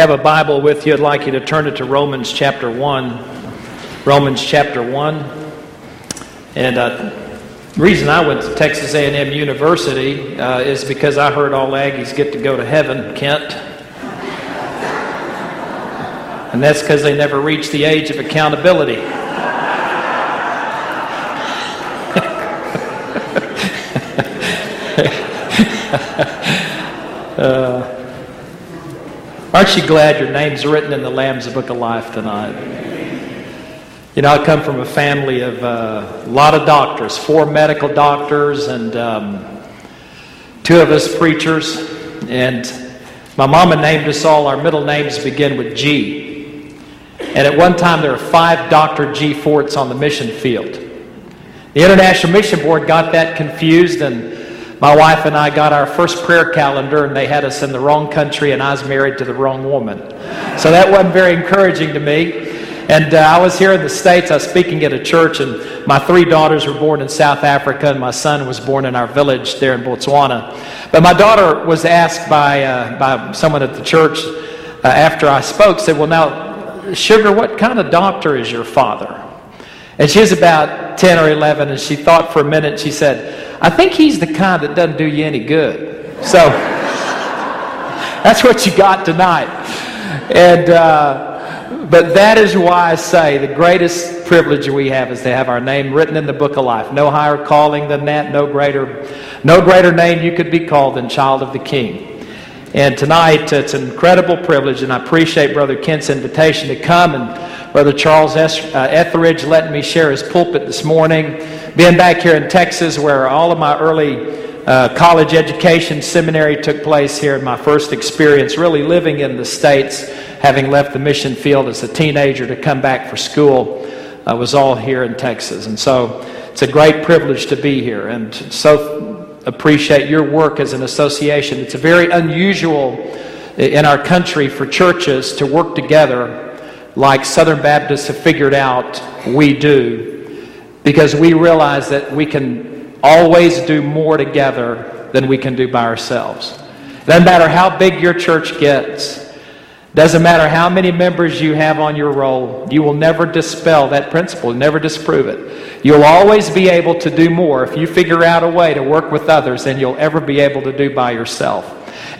have a Bible with you, I'd like you to turn it to Romans chapter 1. Romans chapter 1. And the reason I went to Texas A&M University is because I heard all Aggies get to go to heaven, Kent. And that's because they never reached the age of accountability. Aren't you glad your name's written in the Lamb's Book of Life tonight? You know, I come from a family of a lot of doctors, 4 medical doctors and 2 of us preachers. And my mama named us all, our middle names begin with G. And at one time there were 5 Dr. G. Forts on the mission field. The International Mission Board got that confused, and my wife and I got our first prayer calendar, and they had us in the wrong country, and I was married to the wrong woman. So that wasn't very encouraging to me. And I was here in the States. I was speaking at a church, and my 3 daughters were born in South Africa, and my son was born in our village there in Botswana. But my daughter was asked by someone at the church after I spoke, said, "Well, now, Sugar, what kind of doctor is your father?" And she was about 10 or 11, and she thought for a minute, and she said, "I think he's the kind that doesn't do you any good." So that's what you got tonight. And but that is why I say the greatest privilege we have is to have our name written in the Book of Life. No higher calling than that. No greater name you could be called than Child of the King. And tonight it's an incredible privilege, and I appreciate Brother Kent's invitation to come, and Brother Charles Etheridge letting me share his pulpit this morning. Being back here in Texas, where all of my early college education, seminary took place here, in my first experience really living in the States, having left the mission field as a teenager to come back for school, was all here in Texas. And so it's a great privilege to be here, and so appreciate your work as an association. It's very unusual in our country for churches to work together like Southern Baptists have figured out we do, because we realize that we can always do more together than we can do by ourselves. It doesn't matter how big your church gets. Doesn't matter how many members you have on your roll. You will never dispel that principle, never disprove it. You'll always be able to do more if you figure out a way to work with others than you'll ever be able to do by yourself.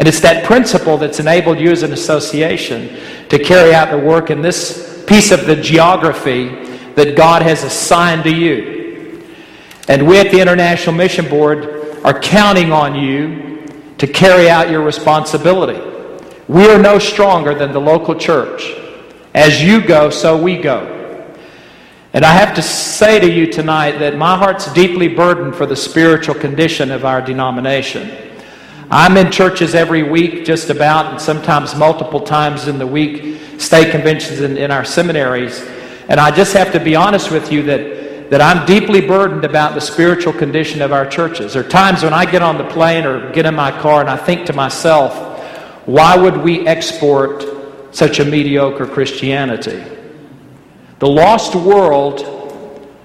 And it's that principle that's enabled you as an association to carry out the work in this piece of the geography that God has assigned to you. And we at the International Mission Board are counting on you to carry out your responsibility. We are no stronger than the local church. As you go, so we go. And I have to say to you tonight that my heart's deeply burdened for the spiritual condition of our denomination. I'm in churches every week, just about, and sometimes multiple times in the week, state conventions in our seminaries. And I just have to be honest with you that I'm deeply burdened about the spiritual condition of our churches. There are times when I get on the plane or get in my car and I think to myself, why would we export such a mediocre Christianity? The lost world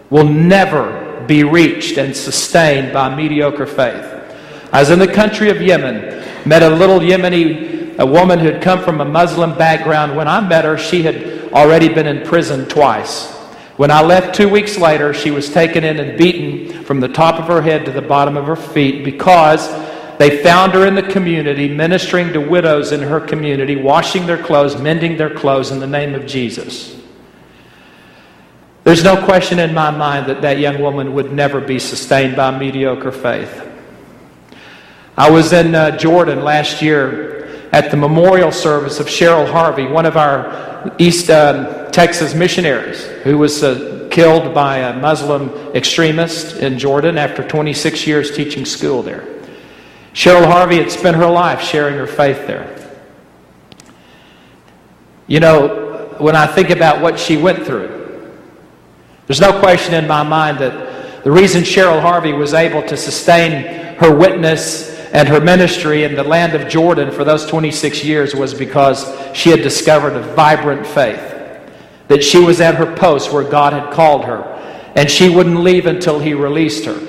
will never be reached and sustained by mediocre faith. I was in the country of Yemen, met a little Yemeni woman who had come from a Muslim background. When I met her, she had already been in prison twice. When I left 2 weeks later, she was taken in and beaten from the top of her head to the bottom of her feet because they found her in the community, ministering to widows in her community, washing their clothes, mending their clothes in the name of Jesus. There's no question in my mind that that young woman would never be sustained by mediocre faith. I was in Jordan last year at the memorial service of Cheryl Harvey, one of our East Texas missionaries who was killed by a Muslim extremist in Jordan after 26 years teaching school there. Cheryl Harvey had spent her life sharing her faith there. You know, when I think about what she went through, there's no question in my mind that the reason Cheryl Harvey was able to sustain her witness and her ministry in the land of Jordan for those 26 years was because she had discovered a vibrant faith. That she was at her post where God had called her, and she wouldn't leave until He released her.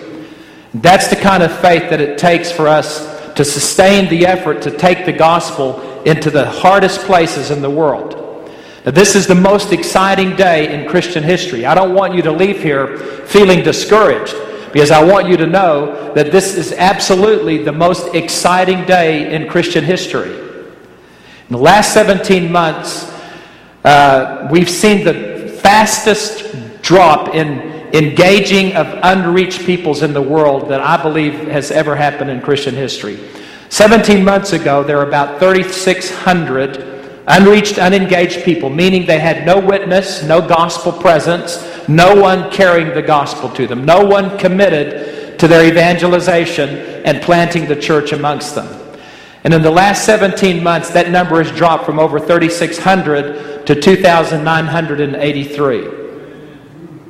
That's the kind of faith that it takes for us to sustain the effort to take the gospel into the hardest places in the world. Now, this is the most exciting day in Christian history. I don't want you to leave here feeling discouraged, because I want you to know that this is absolutely the most exciting day in Christian history. In the last 17 months, we've seen the fastest drop in engaging of unreached peoples in the world that I believe has ever happened in Christian history. 17 months ago, there were about 3,600 unreached, unengaged people, meaning they had no witness, no gospel presence, no one carrying the gospel to them, no one committed to their evangelization and planting the church amongst them. And in the last 17 months, that number has dropped from over 3,600 to 2,983.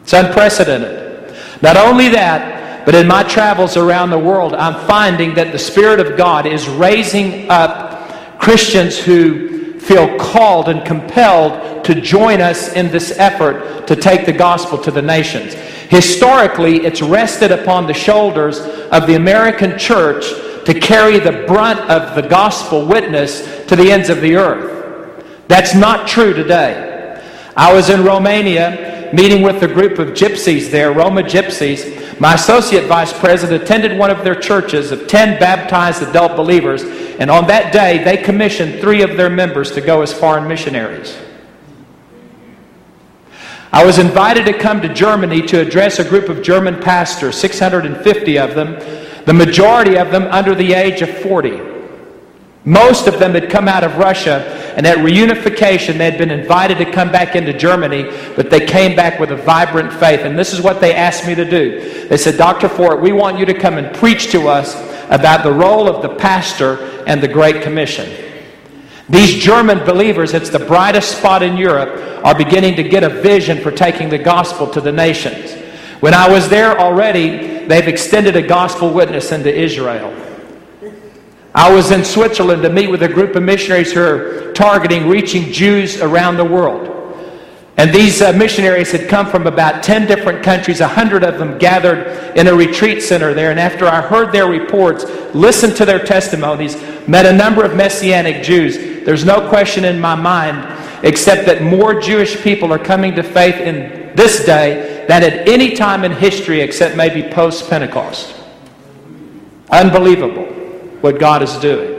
It's unprecedented. Not only that, but in my travels around the world, I'm finding that the Spirit of God is raising up Christians who feel called and compelled to join us in this effort to take the gospel to the nations. Historically, it's rested upon the shoulders of the American church to carry the brunt of the gospel witness to the ends of the earth. That's not true today. I was in Romania meeting with a group of gypsies there, Roma gypsies. My associate vice president attended one of their churches of 10 baptized adult believers, and on that day they commissioned 3 of their members to go as foreign missionaries. I was invited to come to Germany to address a group of German pastors, 650 of them, the majority of them under the age of 40. Most of them had come out of Russia, and at reunification they had been invited to come back into Germany, but they came back with a vibrant faith. And this is what they asked me to do. They said, Dr. Fort, we want you to come and preach to us about the role of the pastor and the Great Commission. These German believers, it's the brightest spot in Europe, are beginning to get a vision for taking the gospel to the nations. When I was there already, they've extended a gospel witness into Israel. I was in Switzerland to meet with a group of missionaries who are targeting reaching Jews around the world. And these missionaries had come from about 10 different countries, 100 of them gathered in a retreat center there. And after I heard their reports, listened to their testimonies, met a number of Messianic Jews, there's no question in my mind except that more Jewish people are coming to faith in this day than at any time in history except maybe post-Pentecost. Unbelievable what God is doing.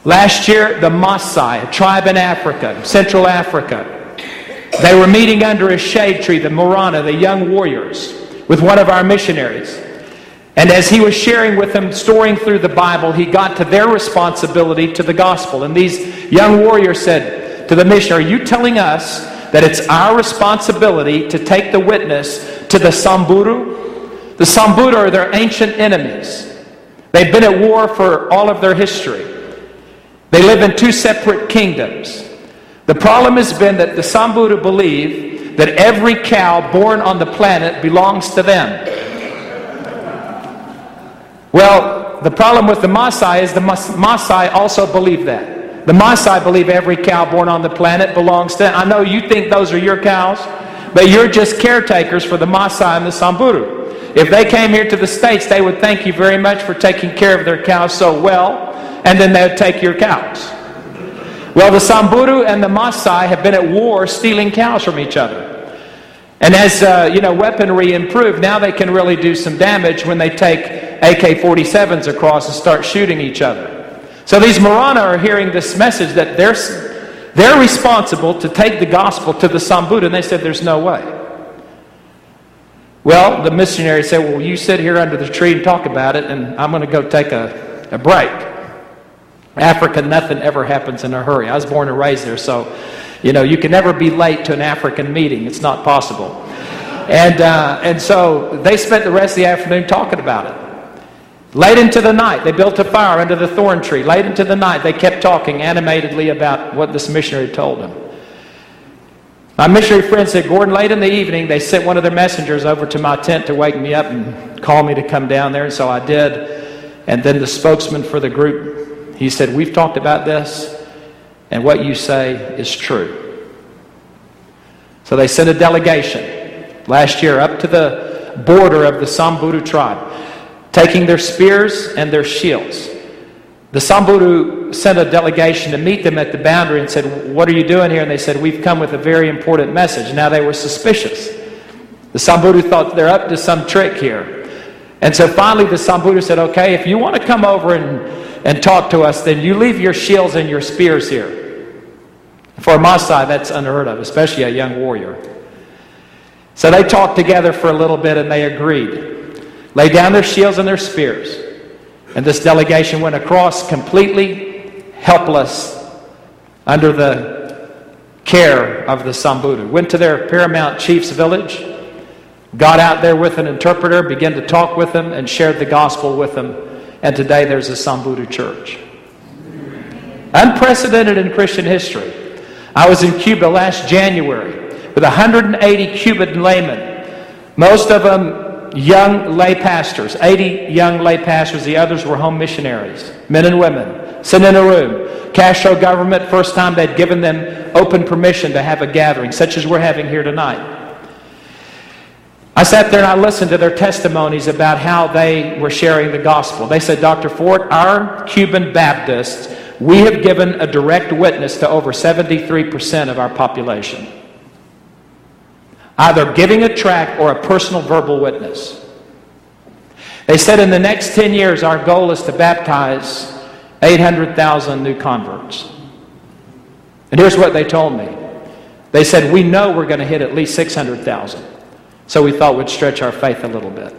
Last year, the Maasai, a tribe in Africa, Central Africa, they were meeting under a shade tree, the Morana, the young warriors, with one of our missionaries. And as he was sharing with them, storing through the Bible, he got to their responsibility to the gospel. And these young warriors said to the missionary, are you telling us that it's our responsibility to take the witness to the Samburu? The Samburu are their ancient enemies. They've been at war for all of their history. They live in 2 separate kingdoms. The problem has been that the Samburu believe that every cow born on the planet belongs to them. Well, the problem with the Maasai is the Maasai also believe that. The Maasai believe every cow born on the planet belongs to them. I know you think those are your cows, but you're just caretakers for the Maasai and the Samburu. If they came here to the States, they would thank you very much for taking care of their cows so well, and then they would take your cows. Well, the Samburu and the Maasai have been at war stealing cows from each other. And as weaponry improved, now they can really do some damage when they take AK-47s across and start shooting each other. So these Morana are hearing this message that they're responsible to take the gospel to the Samburu, and they said there's no way. Well, the missionary said, well, you sit here under the tree and talk about it, and I'm going to go take a break. Africa, nothing ever happens in a hurry. I was born and raised there, so, you can never be late to an African meeting. It's not possible. And so they spent the rest of the afternoon talking about it. Late into the night, they built a fire under the thorn tree. Late into the night, they kept talking animatedly about what this missionary told them. My missionary friend said, Gordon, late in the evening, they sent one of their messengers over to my tent to wake me up and call me to come down there, and so I did. And then the spokesman for the group, he said, we've talked about this, and what you say is true. So they sent a delegation last year up to the border of the Samburu tribe, taking their spears and their shields. the Samburu sent a delegation to meet them at the boundary and said, "What are you doing here?" And they said, "We've come with a very important message." Now they were suspicious. The Samburu thought they're up to some trick here. And so finally the Samburu said, "Okay, if you want to come over and talk to us, then you leave your shields and your spears here." For a Maasai, that's unheard of, especially a young warrior. So they talked together for a little bit and they agreed. Laid down their shields and their spears. And this delegation went across completely helpless under the care of the Samburu. Went to their paramount chief's village, got out there with an interpreter, began to talk with them, and shared the gospel with them. And today there's a Samburu church. Unprecedented in Christian history. I was in Cuba last January with 180 Cuban laymen, most of them young lay pastors, 80 young lay pastors. The others were home missionaries, men and women, sitting in a room. Castro government, first time they'd given them open permission to have a gathering, such as we're having here tonight. I sat there and I listened to their testimonies about how they were sharing the gospel. They said, "Dr. Ford, our Cuban Baptists, we have given a direct witness to over 73% of our population. Either giving a tract or a personal verbal witness." They said in the next 10 years, our goal is to baptize 800,000 new converts. And here's what they told me. They said, "We know we're going to hit at least 600,000. So we thought we'd stretch our faith a little bit."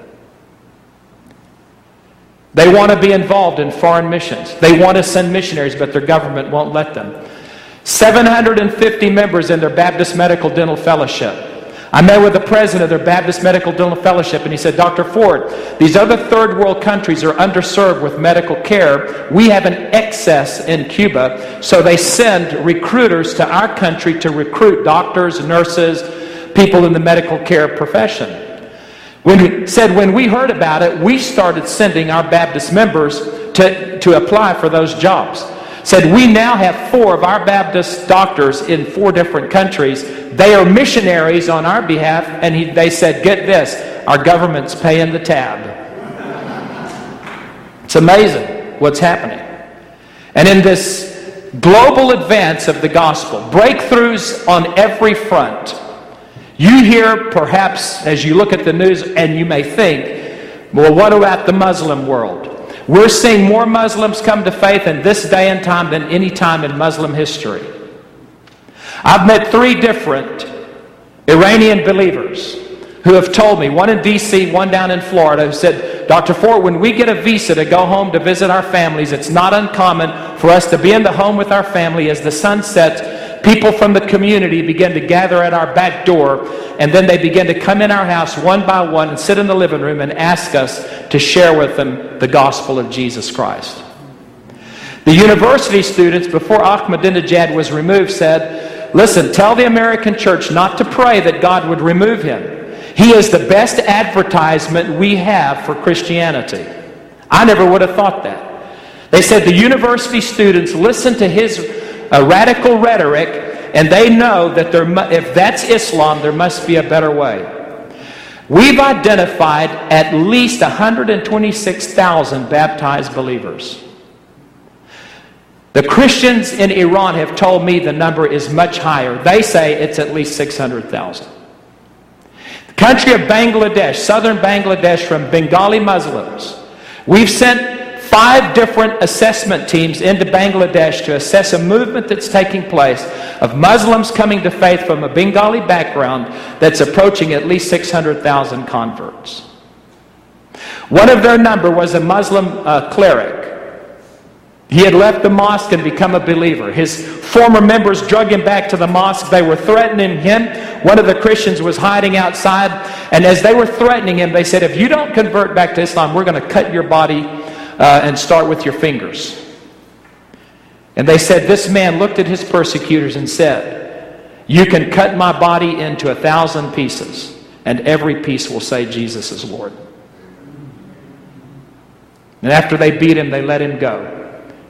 They want to be involved in foreign missions. They want to send missionaries, but their government won't let them. 750 members in their Baptist Medical Dental Fellowship. I met with the president of their Baptist Medical Dental Fellowship, and he said, "Dr. Ford, these other third world countries are underserved with medical care. We have an excess in Cuba, so they send recruiters to our country to recruit doctors, nurses, people in the medical care profession." When we heard about it, we started sending our Baptist members to apply for those jobs. Said, "We now have 4 of our Baptist doctors in 4 different countries. They are missionaries on our behalf." And they said, "Get this, our government's paying the tab." It's amazing what's happening. And in this global advance of the gospel, breakthroughs on every front, you hear perhaps as you look at the news and you may think, well, what about the Muslim world? We're seeing more Muslims come to faith in this day and time than any time in Muslim history. I've met 3 different Iranian believers who have told me, one in D.C., one down in Florida, who said, "Dr. Ford, when we get a visa to go home to visit our families, it's not uncommon for us to be in the home with our family. As the sun sets, people from the community begin to gather at our back door, and then they begin to come in our house one by one and sit in the living room and ask us to share with them the gospel of Jesus Christ." The university students, before Ahmadinejad was removed, said, "Listen, tell the American church not to pray that God would remove him. He is the best advertisement we have for Christianity." I never would have thought that. They said the university students listen to his radical rhetoric, and they know that if that's Islam, there must be a better way. We've identified at least 126,000 baptized believers. The Christians in Iran have told me the number is much higher. They say it's at least 600,000. The country of Bangladesh, southern Bangladesh, from Bengali Muslims, we've sent 5 different assessment teams into Bangladesh to assess a movement that's taking place of Muslims coming to faith from a Bengali background that's approaching at least 600,000 converts. One of their number was a Muslim cleric. He had left the mosque and become a believer. His former members drug him back to the mosque. They were threatening him. One of the Christians was hiding outside, and as they were threatening him, they said, "If you don't convert back to Islam, we're going to cut your body and start with your fingers." And they said, this man looked at his persecutors and said, "You can cut my body into 1,000 pieces, and every piece will say Jesus is Lord." And after they beat him, they let him go.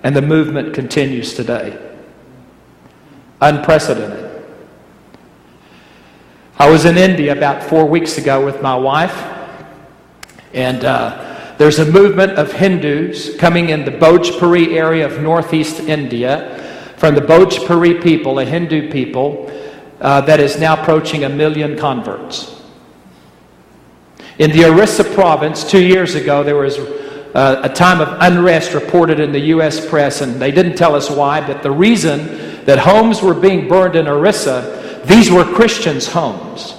And the movement continues today. Unprecedented. I was in India about 4 weeks ago with my wife, and There's a movement of Hindus coming in the Bhojpuri area of northeast India from the Bhojpuri people, a Hindu people, that is now approaching 1 million converts. In the Orissa province, 2 years ago, there was a time of unrest reported in the U.S. press, and they didn't tell us why, but the reason that homes were being burned in Orissa, these were Christians' homes.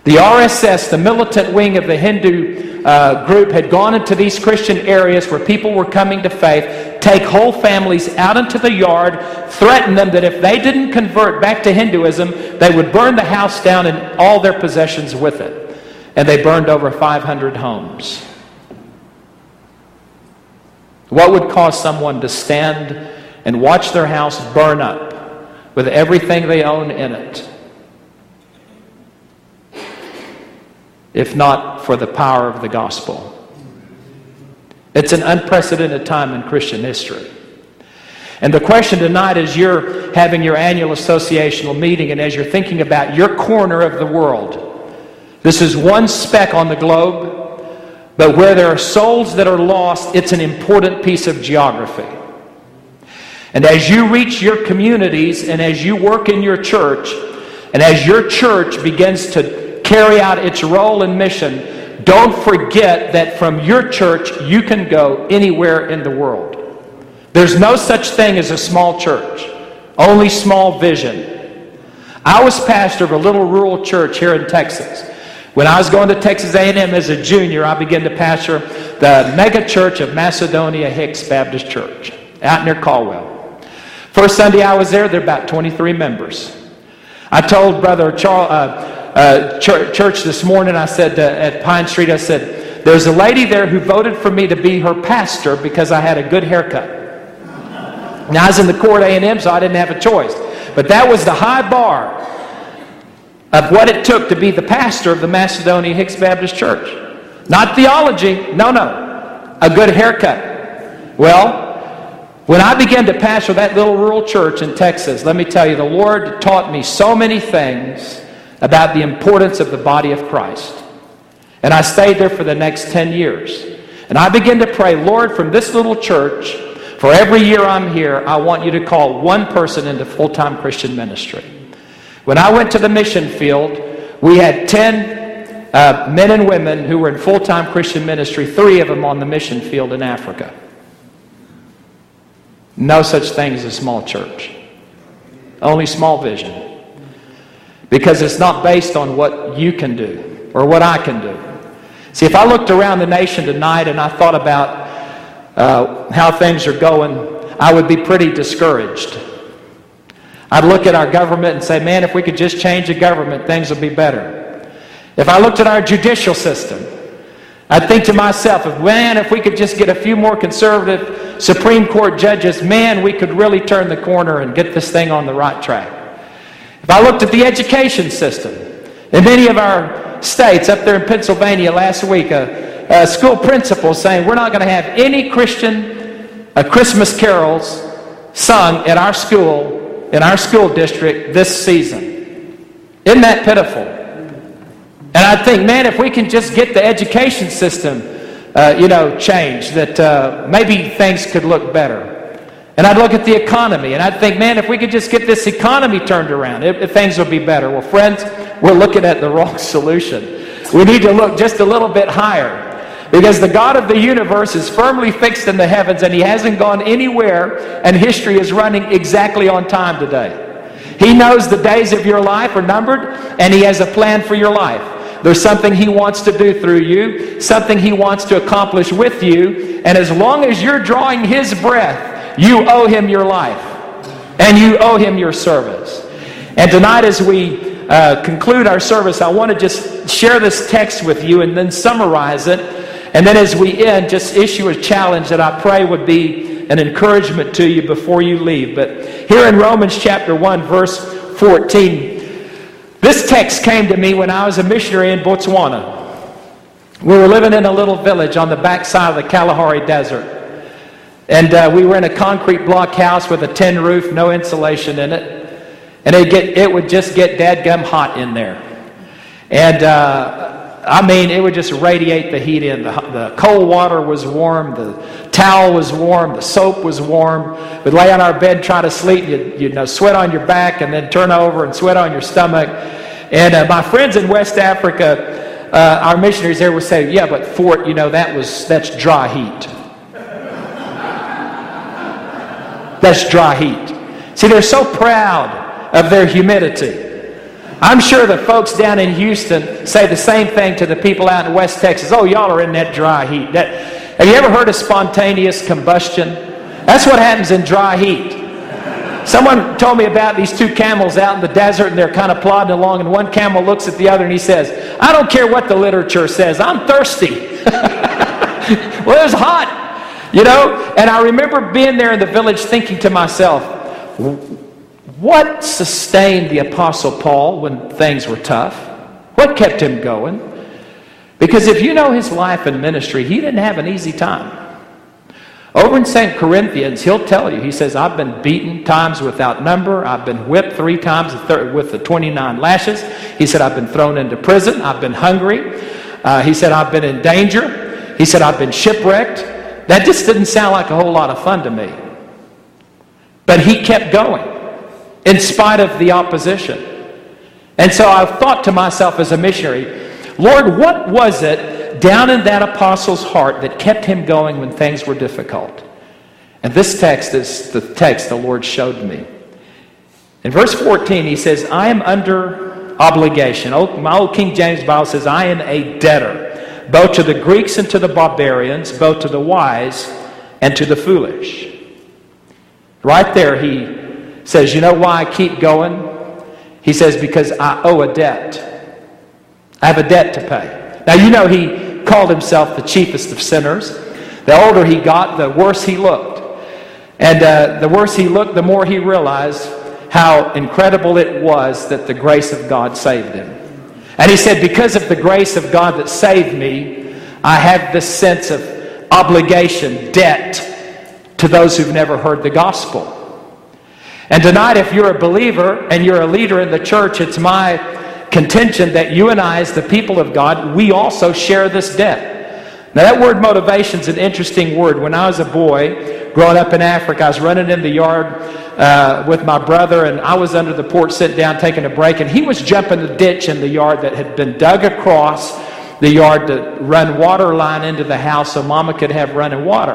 The RSS, the militant wing of the Hindu group, had gone into these Christian areas where people were coming to faith, take whole families out into the yard, threaten them that if they didn't convert back to Hinduism, they would burn the house down and all their possessions with it. And they burned over 500 homes. What would cause someone to stand and watch their house burn up with everything they own in it, if not for the power of the gospel? It's an unprecedented time in Christian history. And the question tonight, as you're having your annual associational meeting and as you're thinking about your corner of the world, this is one speck on the globe, but where there are souls that are lost, it's an important piece of geography. And as you reach your communities and as you work in your church, and as your church begins to carry out its role and mission, don't forget that from your church you can go anywhere in the world. There's no such thing as a small church, only small vision. I was pastor of a little rural church here in Texas. When I was going to Texas A&M as a junior, I began to pastor the mega church of Macedonia Hicks Baptist Church out near Caldwell. First Sunday I was there were about 23 members. I told Brother Church this morning, I said at Pine Street, I said, there's a lady there who voted for me to be her pastor because I had a good haircut. Now I was in the Court A&M, so I didn't have a choice. But that was the high bar of what it took to be the pastor of the Macedonia Hicks Baptist Church. Not theology, no. A good haircut. Well, when I began to pastor that little rural church in Texas, let me tell you, the Lord taught me so many things about the importance of the body of Christ. And I stayed there for the next 10 years. And I began to pray, Lord, from this little church, for every year I'm here, I want you to call one person into full-time Christian ministry. When I went to the mission field, we had 10 men and women who were in full-time Christian ministry, 3 of them on the mission field in Africa. No such thing as a small church. Only small vision. Because it's not based on what you can do or what I can do. See, if I looked around the nation tonight and I thought about how things are going, I would be pretty discouraged. I'd look at our government and say, man, if we could just change the government, things would be better. If I looked at our judicial system, I'd think to myself, man, if we could just get a few more conservative Supreme Court judges, man, we could really turn the corner and get this thing on the right track. If I looked at the education system, in many of our states, up there in Pennsylvania last week, a school principal saying we're not going to have any Christian Christmas carols sung at our school, in our school district this season. Isn't that pitiful? And I think, man, if we can just get the education system, changed, that maybe things could look better. And I'd look at the economy, and I'd think, man, if we could just get this economy turned around, things would be better. Well, friends, we're looking at the wrong solution. We need to look just a little bit higher. Because the God of the universe is firmly fixed in the heavens, and He hasn't gone anywhere, and history is running exactly on time today. He knows the days of your life are numbered, and He has a plan for your life. There's something He wants to do through you, something He wants to accomplish with you, and as long as you're drawing His breath, you owe Him your life, and you owe Him your service. And tonight, as we conclude our service, I want to just share this text with you and then summarize it. And then as we end, just issue a challenge that I pray would be an encouragement to you before you leave. But here in Romans chapter 1, verse 14, this text came to me when I was a missionary in Botswana. We were living in a little village on the backside of the Kalahari Desert. And we were in a concrete block house with a tin roof, no insulation in it. And it would just get dadgum hot in there. And I mean, it would just radiate the heat in. The cold water was warm. The towel was warm. The soap was warm. We'd lay on our bed, try to sleep. You'd sweat on your back and then turn over and sweat on your stomach. And my friends in West Africa, our missionaries there would say, yeah, but Fort, that's dry heat. That's dry heat. See, they're so proud of their humidity. I'm sure the folks down in Houston say the same thing to the people out in West Texas. Oh, y'all are in that dry heat. Have you ever heard of spontaneous combustion? That's what happens in dry heat. Someone told me about these two camels out in the desert, and they're kind of plodding along, and one camel looks at the other and he says, I don't care what the literature says, I'm thirsty. Well, it was hot. And I remember being there in the village thinking to myself, what sustained the Apostle Paul when things were tough? What kept him going? Because if you know his life and ministry, he didn't have an easy time. Over in 2 Corinthians, he'll tell you, he says, I've been beaten times without number. I've been whipped 3 times with the 29 lashes. He said, I've been thrown into prison. I've been hungry. He said, I've been in danger. He said, I've been shipwrecked. That just didn't sound like a whole lot of fun to me. But he kept going in spite of the opposition. And so I thought to myself as a missionary, Lord, what was it down in that apostle's heart that kept him going when things were difficult? And this text is the text the Lord showed me. In verse 14, he says, I am under obligation. My old King James Bible says, I am a debtor, both to the Greeks and to the barbarians, both to the wise and to the foolish. Right there, he says, you know why I keep going? He says, because I owe a debt. I have a debt to pay. Now, he called himself the chiefest of sinners. The older he got, the worse he looked. And the worse he looked, the more he realized how incredible it was that the grace of God saved him. And he said, because of the grace of God that saved me, I have this sense of obligation, debt to those who've never heard the gospel. And tonight, if you're a believer and you're a leader in the church, it's my contention that you and I, as the people of God, we also share this debt. Now, that word motivation is an interesting word. When I was a boy, growing up in Africa, I was running in the yard with my brother, and I was under the porch sitting down taking a break, and he was jumping the ditch in the yard that had been dug across the yard to run water line into the house so Mama could have running water.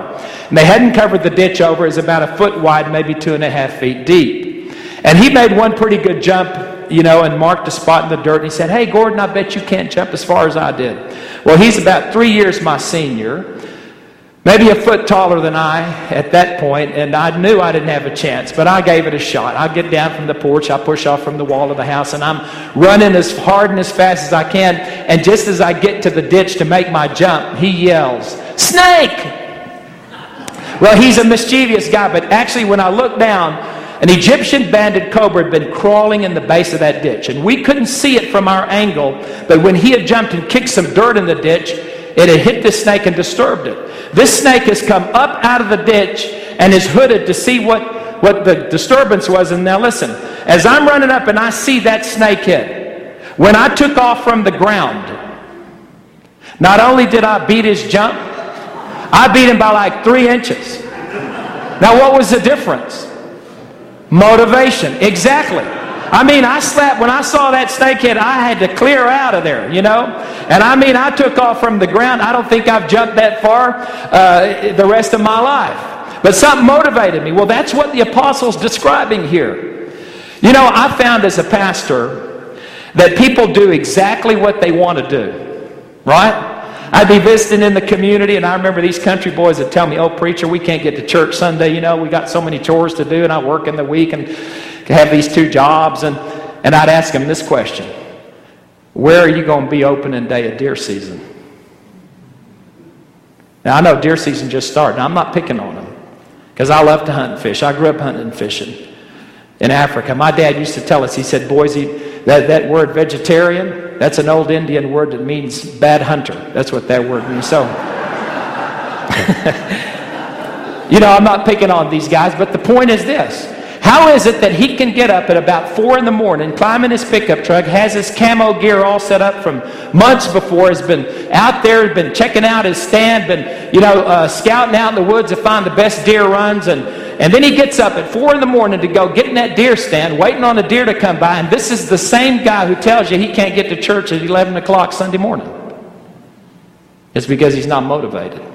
And they hadn't covered the ditch over. It was about 1 foot wide, maybe 2.5 feet deep. And he made one pretty good jump, and marked a spot in the dirt. And he said, hey, Gordon, I bet you can't jump as far as I did. Well, he's about 3 years my senior, maybe 1 foot taller than I at that point, and I knew I didn't have a chance, but I gave it a shot. I get down from the porch, I push off from the wall of the house, and I'm running as hard and as fast as I can, and just as I get to the ditch to make my jump, he yells, snake! Well, he's a mischievous guy, but actually when I looked down, an Egyptian banded cobra had been crawling in the base of that ditch, and we couldn't see it from our angle, but when he had jumped and kicked some dirt in the ditch, it had hit the snake and disturbed it. This snake has come up out of the ditch and is hooded to see what the disturbance was. And now listen, as I'm running up and I see that snake head, when I took off from the ground, not only did I beat his jump, I beat him by like 3 inches. Now what was the difference? Motivation. Exactly. I mean, when I saw that snakehead, I had to clear out of there, And I took off from the ground. I don't think I've jumped that far the rest of my life. But something motivated me. Well, that's what the apostle's describing here. I found as a pastor that people do exactly what they want to do. Right? I'd be visiting in the community, and I remember these country boys would tell me, oh, preacher, we can't get to church Sunday. We got so many chores to do, and I work in the week and have these 2 jobs. And I'd ask them this question. Where are you going to be opening day of deer season? Now, I know deer season just started. Now, I'm not picking on them because I love to hunt and fish. I grew up hunting and fishing in Africa. My dad used to tell us, he said, boys, that word vegetarian, that's an old Indian word that means bad hunter. That's what that word means. So, I'm not picking on these guys, but the point is this. How is it that he can get up at about 4 in the morning, climb in his pickup truck, has his camo gear all set up from months before, has been out there, been checking out his stand, been, scouting out in the woods to find the best deer runs, and then he gets up at 4 in the morning to go get in that deer stand, waiting on a deer to come by, and this is the same guy who tells you he can't get to church at 11 o'clock Sunday morning. It's because he's not motivated.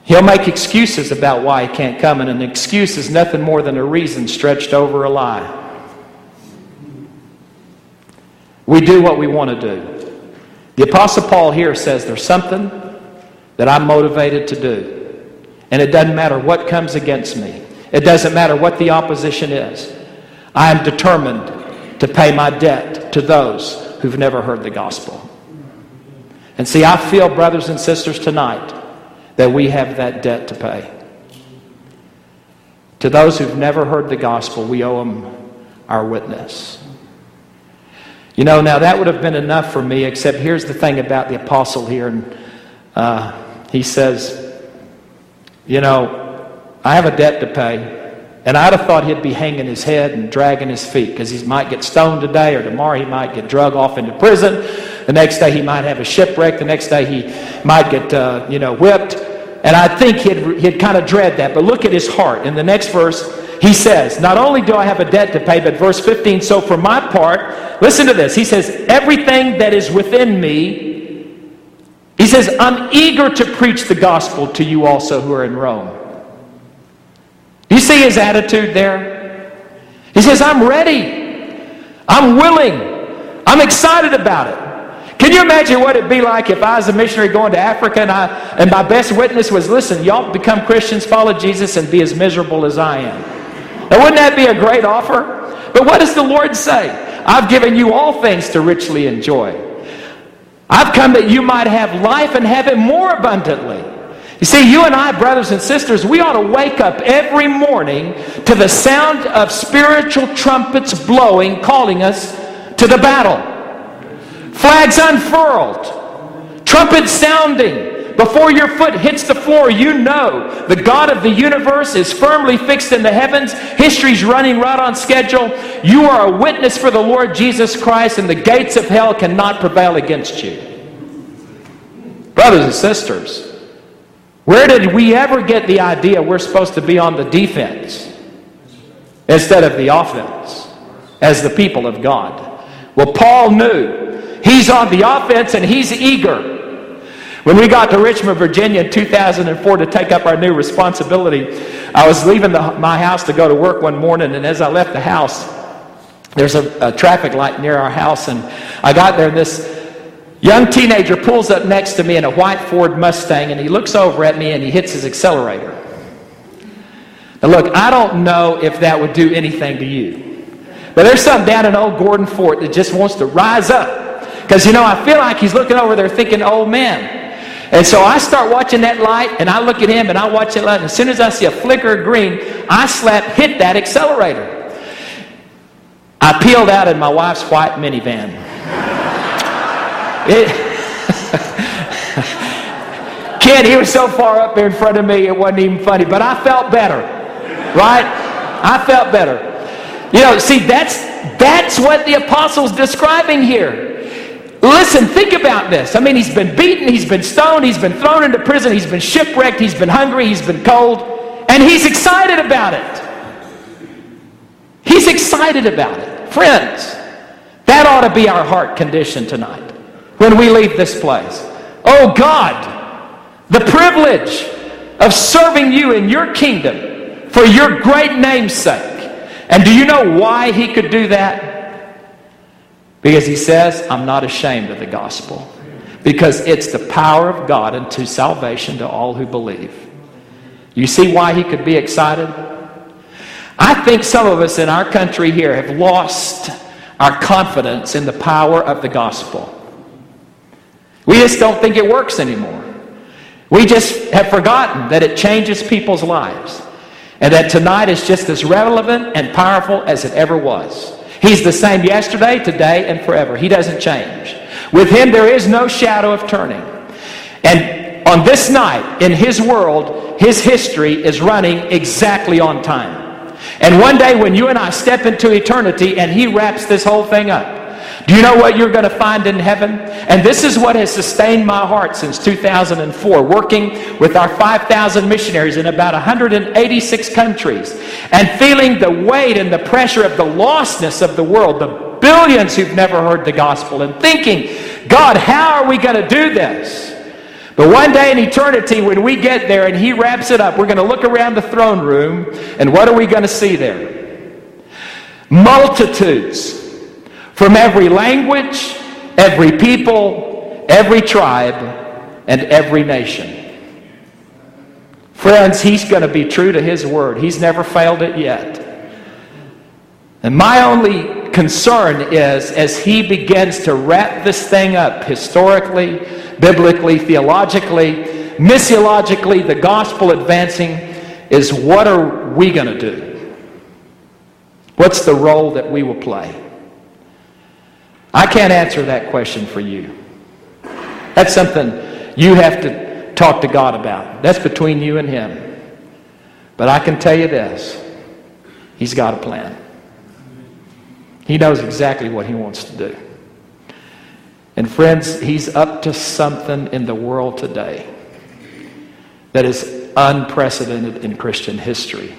He'll make excuses about why he can't come, and an excuse is nothing more than a reason stretched over a lie. We do what we want to do. The Apostle Paul here says there's something that I'm motivated to do. And it doesn't matter what comes against me. It doesn't matter what the opposition is. I am determined to pay my debt to those who've never heard the gospel. And see, I feel, brothers and sisters, tonight, that we have that debt to pay. To those who've never heard the gospel, we owe them our witness. Now that would have been enough for me, except here's the thing about the apostle here. And he says, I have a debt to pay. And I'd have thought he'd be hanging his head and dragging his feet, because he might get stoned today, or tomorrow he might get drug off into prison. The next day he might have a shipwreck. The next day he might get, whipped. And I think he'd kind of dread that. But look at his heart. In the next verse, he says, not only do I have a debt to pay, but verse 15, so for my part, listen to this. He says, everything that is within me, he says, I'm eager to preach the gospel to you also who are in Rome. Do you see his attitude there? He says, I'm ready. I'm willing. I'm excited about it. Can you imagine what it'd be like if I was a missionary going to Africa and my best witness was, listen, y'all become Christians, follow Jesus, and be as miserable as I am. Now, wouldn't that be a great offer? But what does the Lord say? I've given you all things to richly enjoy. I've come that you might have life and have it more abundantly. You see, you and I, brothers and sisters, we ought to wake up every morning to the sound of spiritual trumpets blowing, calling us to the battle. Flags unfurled, trumpets sounding. Before your foot hits the floor, you know the God of the universe is firmly fixed in the heavens. History's running right on schedule. You are a witness for the Lord Jesus Christ, and the gates of hell cannot prevail against you. Brothers and sisters, where did we ever get the idea we're supposed to be on the defense instead of the offense as the people of God? Well, Paul knew he's on the offense and he's eager. When we got to Richmond, Virginia in 2004 to take up our new responsibility, I was leaving my house to go to work one morning, and as I left the house, there's a traffic light near our house, and I got there, and this young teenager pulls up next to me in a white Ford Mustang, and he looks over at me and he hits his accelerator. Now look, I don't know if that would do anything to you, but there's something down in old Gordon Fort that just wants to rise up, because I feel like he's looking over there thinking, old man. And so I start watching that light, and I look at him, and I watch that light, and as soon as I see a flicker of green, I hit that accelerator. I peeled out in my wife's white minivan. Ken, he was so far up there in front of me, it wasn't even funny, but I felt better, right? I felt better. See, that's what the apostle's describing here. Listen, think about this. I mean, he's been beaten, he's been stoned, he's been thrown into prison, he's been shipwrecked, he's been hungry, he's been cold, and he's excited about it. He's excited about it. Friends, that ought to be our heart condition tonight when we leave this place. Oh God, the privilege of serving you in your kingdom for your great name's sake. And do you know why he could do that? Because he says, I'm not ashamed of the gospel. Because it's the power of God unto salvation to all who believe. You see why he could be excited? I think some of us in our country here have lost our confidence in the power of the gospel. We just don't think it works anymore. We just have forgotten that it changes people's lives. And that tonight is just as relevant and powerful as it ever was. He's the same yesterday, today, and forever. He doesn't change. With him there is no shadow of turning. And on this night, in His world, His history is running exactly on time. And one day when you and I step into eternity and He wraps this whole thing up, do you know what you're going to find in heaven? And this is what has sustained my heart since 2004, working with our 5,000 missionaries in about 186 countries, and feeling the weight and the pressure of the lostness of the world, the billions who've never heard the gospel, and thinking, God, how are we going to do this? But one day in eternity, when we get there and He wraps it up, we're going to look around the throne room, and what are we going to see there? Multitudes from every language, every people, every tribe, and every nation. Friends, He's going to be true to His word. He's never failed it yet. And my only concern is, as He begins to wrap this thing up historically, biblically, theologically, missiologically, the gospel advancing, is what are we going to do? What's the role that we will play? I can't answer that question for you. That's something you have to talk to God about. That's between you and Him. But I can tell you this. He's got a plan. He knows exactly what He wants to do. And friends, He's up to something in the world today that is unprecedented in Christian history.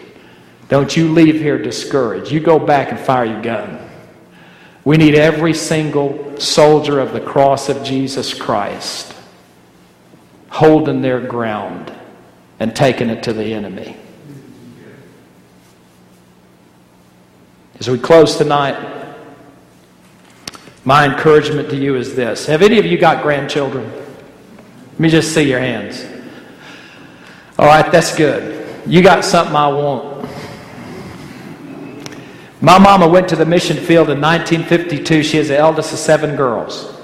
Don't you leave here discouraged. You go back and fire your gun. We need every single soldier of the cross of Jesus Christ holding their ground and taking it to the enemy. As we close tonight, my encouragement to you is this. Have any of you got grandchildren? Let me just see your hands. All right, that's good. You got something I want. My mama went to the mission field in 1952. She is the eldest of 7 girls.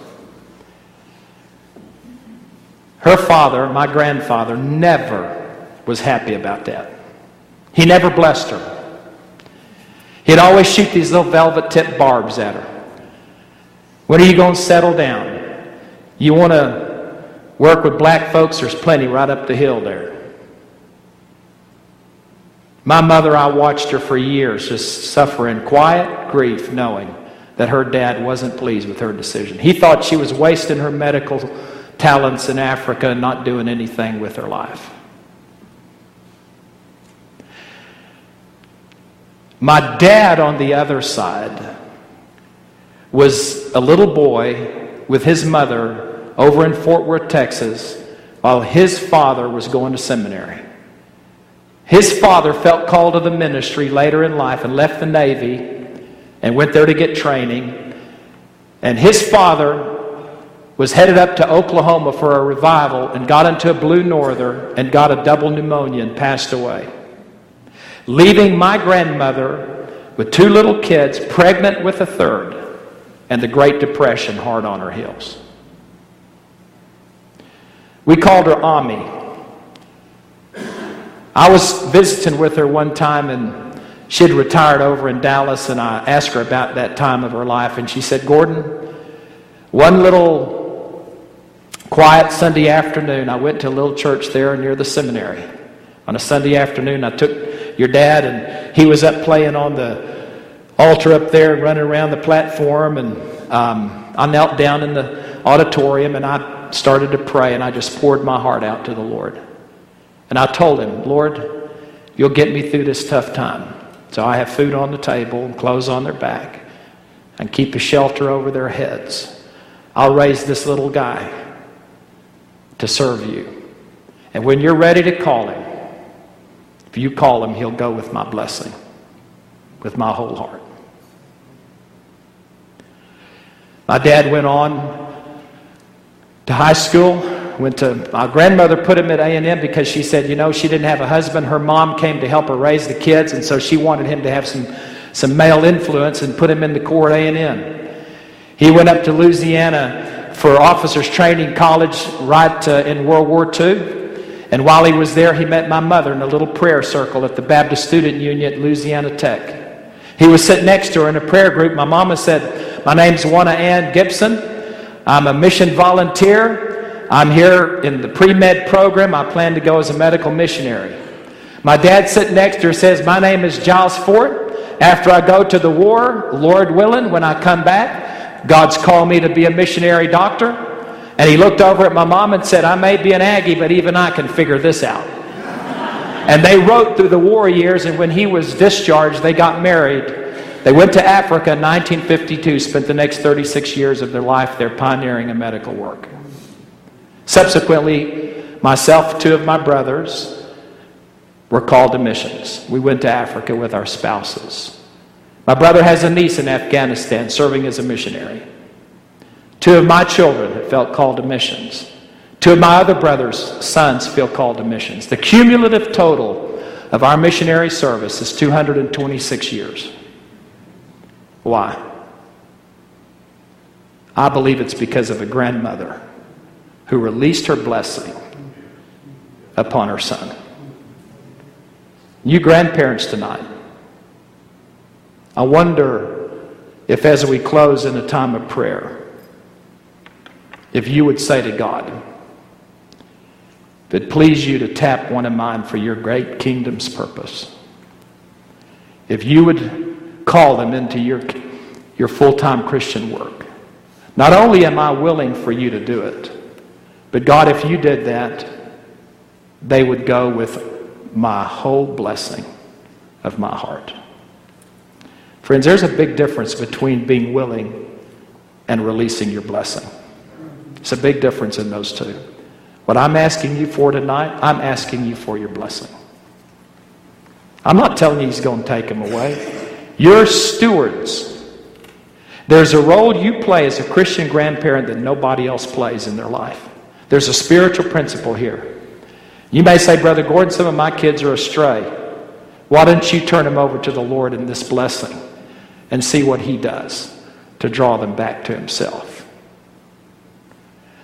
Her father, my grandfather, never was happy about that. He never blessed her. He'd always shoot these little velvet tip barbs at her. When are you going to settle down? You want to work with black folks? There's plenty right up the hill there. My mother, I watched her for years just suffer in quiet grief, knowing that her dad wasn't pleased with her decision. He thought she was wasting her medical talents in Africa and not doing anything with her life. My dad, on the other side, was a little boy with his mother over in Fort Worth, Texas, while his father was going to seminary. His father felt called to the ministry later in life and left the Navy and went there to get training. And his father was headed up to Oklahoma for a revival and got into a blue norther and got a double pneumonia and passed away, leaving my grandmother with 2 little kids, pregnant with a 3rd, and the Great Depression hard on her heels. We called her Ami. I was visiting with her one time, and she had retired over in Dallas, and I asked her about that time of her life, and she said, Gordon, one little quiet Sunday afternoon, I went to a little church there near the seminary. On a Sunday afternoon, I took your dad, and he was up playing on the altar up there, running around the platform, and I knelt down in the auditorium, and I started to pray, and I just poured my heart out to the Lord. And I told Him, Lord, you'll get me through this tough time. So I have food on the table and clothes on their back and keep a shelter over their heads. I'll raise this little guy to serve you. And when you're ready to call him, if you call him, he'll go with my blessing, with my whole heart. My dad went on to high school. My grandmother put him at A&M because she said, she didn't have a husband. Her mom came to help her raise the kids, and so she wanted him to have some male influence and put him in the Corps at A&M. He went up to Louisiana for officers training college right in World War II. And while he was there, he met my mother in a little prayer circle at the Baptist Student Union at Louisiana Tech. He was sitting next to her in a prayer group. My mama said, my name's Juana Ann Gibson. I'm a mission volunteer. I'm here in the pre-med program. I plan to go as a medical missionary. My dad sitting next to her says, my name is Giles Fort. After I go to the war, Lord willing, when I come back, God's called me to be a missionary doctor. And he looked over at my mom and said, I may be an Aggie, but even I can figure this out. And they wrote through the war years, and when he was discharged, they got married. They went to Africa in 1952, spent the next 36 years of their life there pioneering a medical work. Subsequently, myself, 2 of my brothers were called to missions. We went to Africa with our spouses. My brother has a niece in Afghanistan serving as a missionary. 2 of my children have felt called to missions. 2 of my other brothers' sons feel called to missions. The cumulative total of our missionary service is 226 years. Why? I believe it's because of a grandmother who released her blessing upon her son. You grandparents tonight, I wonder if as we close in a time of prayer, if you would say to God, if it please you to tap one of mine for your great kingdom's purpose, if you would call them into your full-time Christian work, not only am I willing for you to do it, but God, if you did that, they would go with my whole blessing of my heart. Friends, there's a big difference between being willing and releasing your blessing. It's a big difference in those two. What I'm asking you for tonight, I'm asking you for your blessing. I'm not telling you He's going to take them away. You're stewards. There's a role you play as a Christian grandparent that nobody else plays in their life. There's a spiritual principle here. You may say, Brother Gordon, some of my kids are astray. Why don't you turn them over to the Lord in this blessing and see what He does to draw them back to Himself?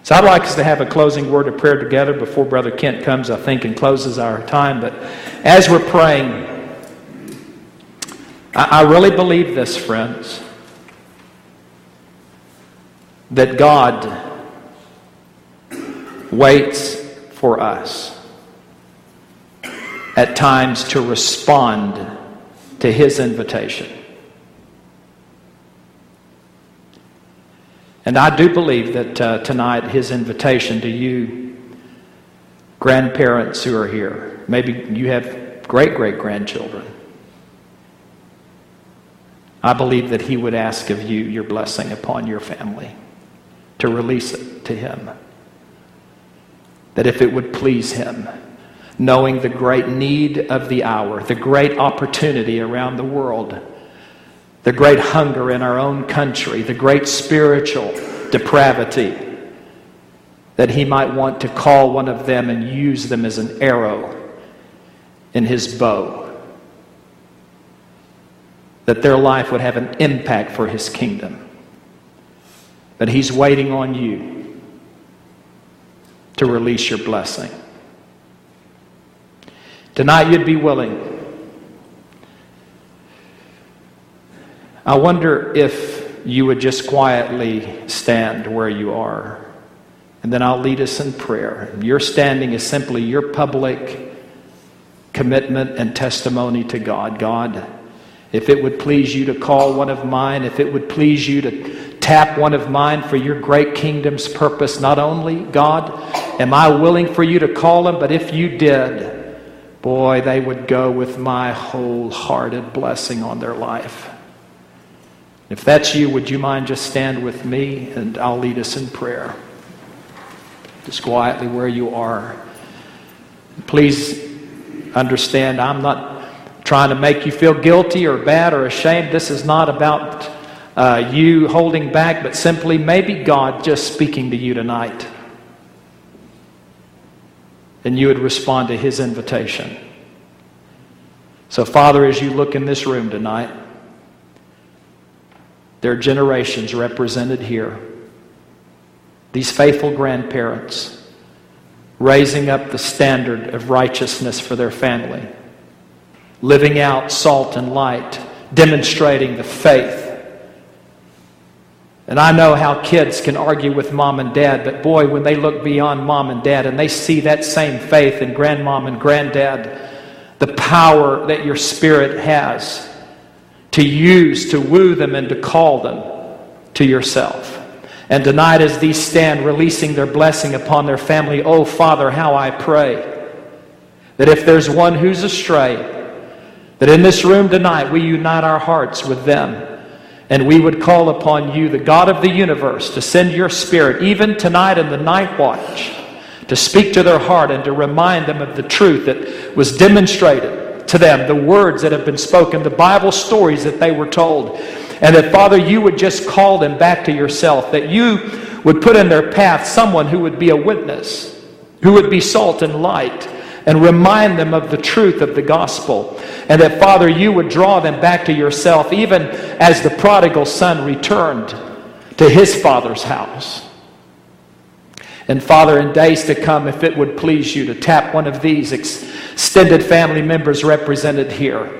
So I'd like us to have a closing word of prayer together before Brother Kent comes, I think, and closes our time. But as we're praying, I really believe this, friends, that God waits for us at times to respond to His invitation. And I do believe that tonight His invitation to you grandparents who are here, maybe you have great-great-grandchildren, I believe that He would ask of you your blessing upon your family, to release it to Him. That if it would please Him, knowing the great need of the hour, the great opportunity around the world, the great hunger in our own country, the great spiritual depravity, that He might want to call one of them and use them as an arrow in His bow, that their life would have an impact for His kingdom. But He's waiting on you to release your blessing. Tonight you'd be willing. I wonder if you would just quietly stand where you are. And then I'll lead us in prayer. Your standing is simply your public commitment and testimony to God. God, if it would please you to call one of mine, if it would please you to tap one of mine for your great kingdom's purpose, not only, God, am I willing for you to call them, but if you did, boy, they would go with my wholehearted blessing on their life. If that's you, would you mind just stand with me and I'll lead us in prayer. Just quietly where you are. Please understand, I'm not trying to make you feel guilty or bad or ashamed. This is not about you holding back, but simply maybe God just speaking to you tonight. And you would respond to His invitation. So, Father, as you look in this room tonight, there are generations represented here. These faithful grandparents raising up the standard of righteousness for their family, living out salt and light, demonstrating the faith And I know how kids can argue with mom and dad, but boy, when they look beyond mom and dad and they see that same faith in grandmom and granddad, the power that your Spirit has to use to woo them and to call them to yourself. And tonight as these stand releasing their blessing upon their family, oh Father, how I pray that if there's one who's astray, that in this room tonight we unite our hearts with them and we would call upon you, the God of the universe, to send your Spirit even tonight in the night watch to speak to their heart and to remind them of the truth that was demonstrated to them, the words that have been spoken, the Bible stories that they were told. And that, Father, you would just call them back to yourself, that you would put in their path someone who would be a witness, who would be salt and light, and remind them of the truth of the gospel. And that, Father, you would draw them back to yourself, even as the prodigal son returned to his father's house. And Father, in days to come, if it would please you to tap one of these extended family members represented here,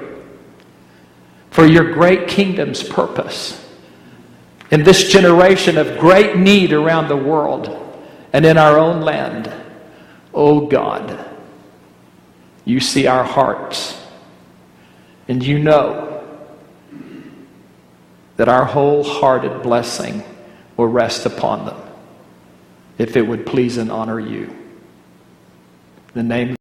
for your great kingdom's purpose in this generation of great need around the world and in our own land. Oh God, you see our hearts, and you know that our wholehearted blessing will rest upon them if it would please and honor you. In the name